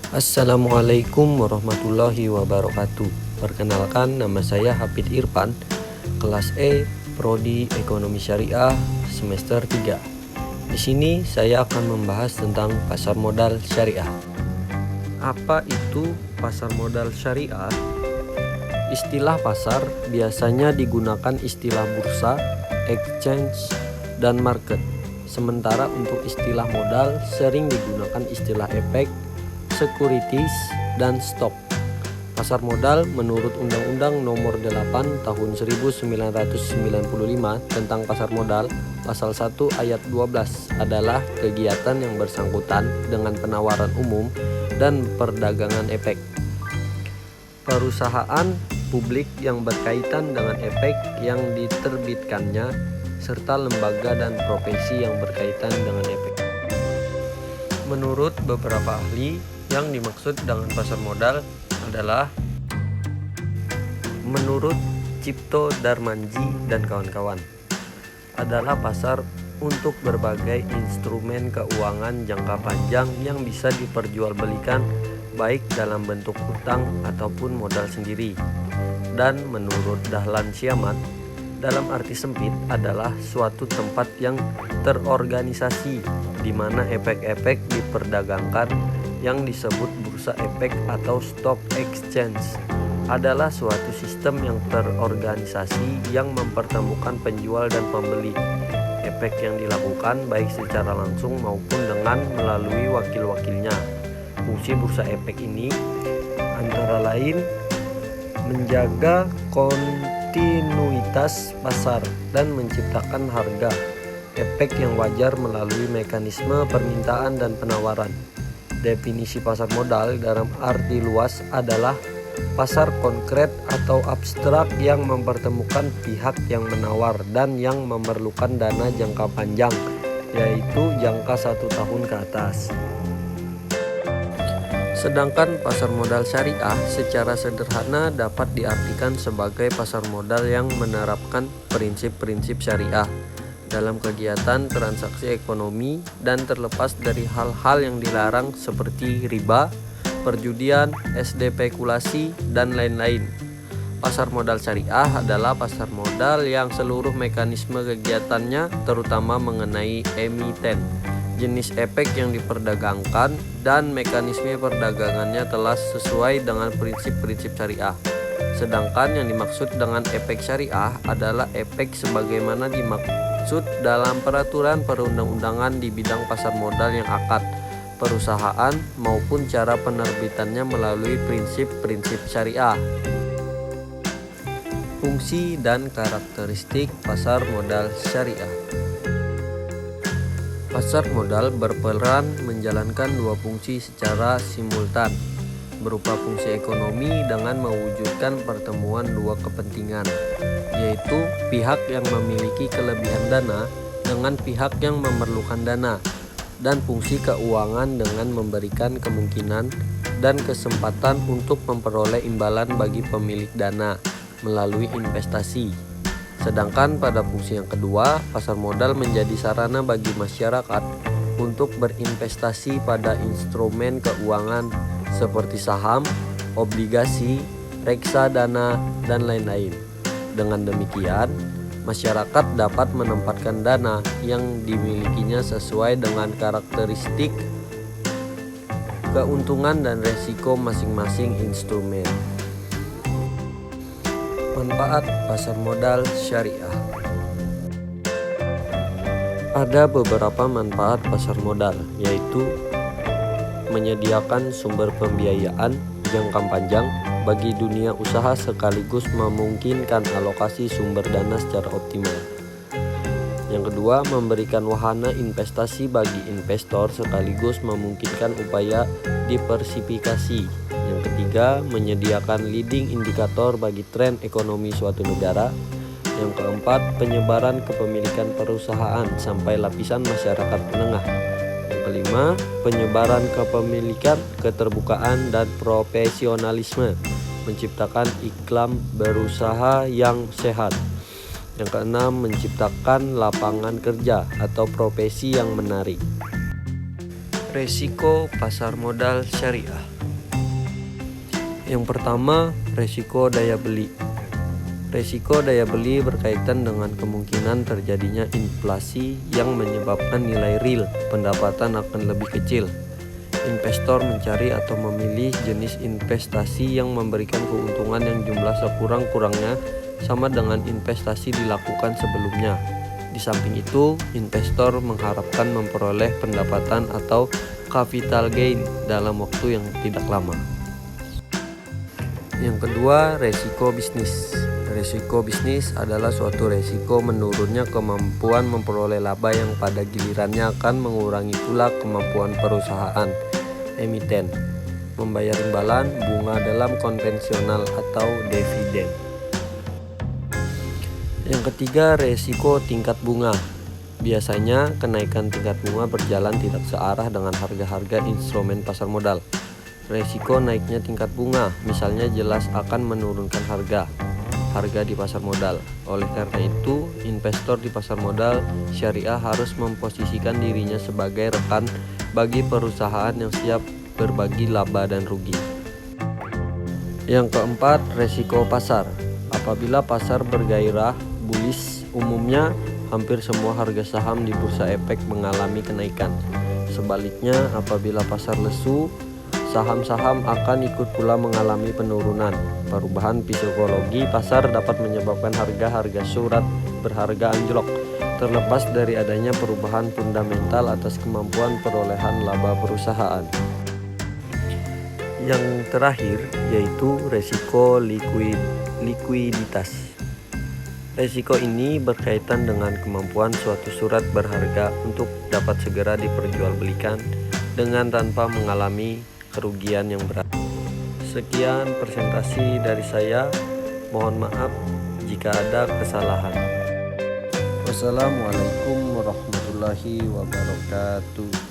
Assalamualaikum warahmatullahi wabarakatuh. Perkenalkan, nama saya Hafid Irfan, kelas E, Prodi Ekonomi Syariah, semester 3. Di sini saya akan membahas tentang pasar modal syariah. Apa itu pasar modal syariah? Istilah pasar biasanya digunakan istilah bursa, exchange, dan market. Sementara untuk istilah modal sering digunakan istilah efek, securities, dan stok. Pasar modal menurut Undang-Undang Nomor 8 Tahun 1995 tentang pasar modal, pasal 1 ayat 12 adalah kegiatan yang bersangkutan dengan penawaran umum dan perdagangan efek. Perusahaan publik yang berkaitan dengan efek yang diterbitkannya serta lembaga dan profesi yang berkaitan dengan efek. Menurut beberapa ahli, yang dimaksud dengan pasar modal adalah menurut Cipto Darmanji dan kawan-kawan adalah pasar untuk berbagai instrumen keuangan jangka panjang yang bisa diperjualbelikan baik dalam bentuk utang ataupun modal sendiri. Dan menurut Dahlan Siamat, dalam arti sempit adalah suatu tempat yang terorganisasi di mana efek-efek diperdagangkan yang disebut bursa efek atau stock exchange adalah suatu sistem yang terorganisasi yang mempertemukan penjual dan pembeli. Efek yang dilakukan baik secara langsung maupun dengan melalui wakil-wakilnya. Fungsi bursa efek ini antara lain menjaga kontinuitas pasar dan menciptakan harga efek yang wajar melalui mekanisme permintaan dan penawaran. Definisi pasar modal dalam arti luas adalah pasar konkret atau abstrak yang mempertemukan pihak yang menawar dan yang memerlukan dana jangka panjang, yaitu jangka 1 tahun ke atas. Sedangkan pasar modal syariah secara sederhana dapat diartikan sebagai pasar modal yang menerapkan prinsip-prinsip syariah dalam kegiatan transaksi ekonomi dan terlepas dari hal-hal yang dilarang seperti riba, perjudian, spekulasi, dan lain-lain. Pasar modal syariah adalah pasar modal yang seluruh mekanisme kegiatannya terutama mengenai emiten, jenis efek yang diperdagangkan, dan mekanisme perdagangannya telah sesuai dengan prinsip-prinsip syariah. Sedangkan yang dimaksud dengan efek syariah adalah efek sebagaimana dimaksud dalam peraturan perundang-undangan di bidang pasar modal yang akad perusahaan maupun cara penerbitannya melalui prinsip-prinsip syariah. Fungsi dan karakteristik pasar modal syariah. Pasar modal berperan menjalankan dua fungsi secara simultan, berupa fungsi ekonomi dengan mewujudkan pertemuan dua kepentingan, yaitu pihak yang memiliki kelebihan dana dengan pihak yang memerlukan dana, dan fungsi keuangan dengan memberikan kemungkinan dan kesempatan untuk memperoleh imbalan bagi pemilik dana melalui investasi. Sedangkan pada fungsi yang kedua, pasar modal menjadi sarana bagi masyarakat untuk berinvestasi pada instrumen keuangan seperti saham, obligasi, reksadana, dan lain-lain. Dengan demikian, masyarakat dapat menempatkan dana yang dimilikinya sesuai dengan karakteristik, keuntungan, dan resiko masing-masing instrumen. Manfaat pasar modal syariah. Ada beberapa manfaat pasar modal, yaitu menyediakan sumber pembiayaan jangka panjang bagi dunia usaha sekaligus memungkinkan alokasi sumber dana secara optimal. Yang kedua, memberikan wahana investasi bagi investor sekaligus memungkinkan upaya diversifikasi. Yang ketiga, menyediakan leading indikator bagi tren ekonomi suatu negara. Yang keempat, penyebaran kepemilikan perusahaan sampai lapisan masyarakat menengah. Yang kelima, penyebaran kepemilikan, keterbukaan, dan profesionalisme, menciptakan iklim berusaha yang sehat. Yang keenam, menciptakan lapangan kerja atau profesi yang menarik. Resiko pasar modal syariah. Yang pertama, resiko daya beli. Resiko daya beli berkaitan dengan kemungkinan terjadinya inflasi yang menyebabkan nilai real pendapatan akan lebih kecil. Investor mencari atau memilih jenis investasi yang memberikan keuntungan yang jumlah sekurang-kurangnya sama dengan investasi dilakukan sebelumnya. Di samping itu, investor mengharapkan memperoleh pendapatan atau capital gain dalam waktu yang tidak lama. Yang kedua, resiko bisnis. Resiko bisnis adalah suatu resiko menurunnya kemampuan memperoleh laba yang pada gilirannya akan mengurangi pula kemampuan perusahaan emiten membayar imbalan, bunga dalam konvensional atau dividen. Yang ketiga, resiko tingkat bunga. Biasanya kenaikan tingkat bunga berjalan tidak searah dengan harga-harga instrumen pasar modal. Resiko naiknya tingkat bunga misalnya jelas akan menurunkan harga di pasar modal. Oleh karena itu, investor di pasar modal syariah harus memposisikan dirinya sebagai rekan bagi perusahaan yang siap berbagi laba dan rugi. Yang keempat, resiko pasar. Apabila pasar bergairah bullish, umumnya hampir semua harga saham di bursa efek mengalami kenaikan. Sebaliknya, apabila pasar lesu, saham-saham akan ikut pula mengalami penurunan. Perubahan psikologi pasar dapat menyebabkan harga-harga surat berharga anjlok, terlepas dari adanya perubahan fundamental atas kemampuan perolehan laba perusahaan. Yang terakhir yaitu resiko likuiditas. Resiko ini berkaitan dengan kemampuan suatu surat berharga untuk dapat segera diperjualbelikan dengan tanpa mengalami kerugian yang berat. Sekian presentasi dari saya. Mohon maaf jika ada kesalahan. Wassalamualaikum warahmatullahi wabarakatuh.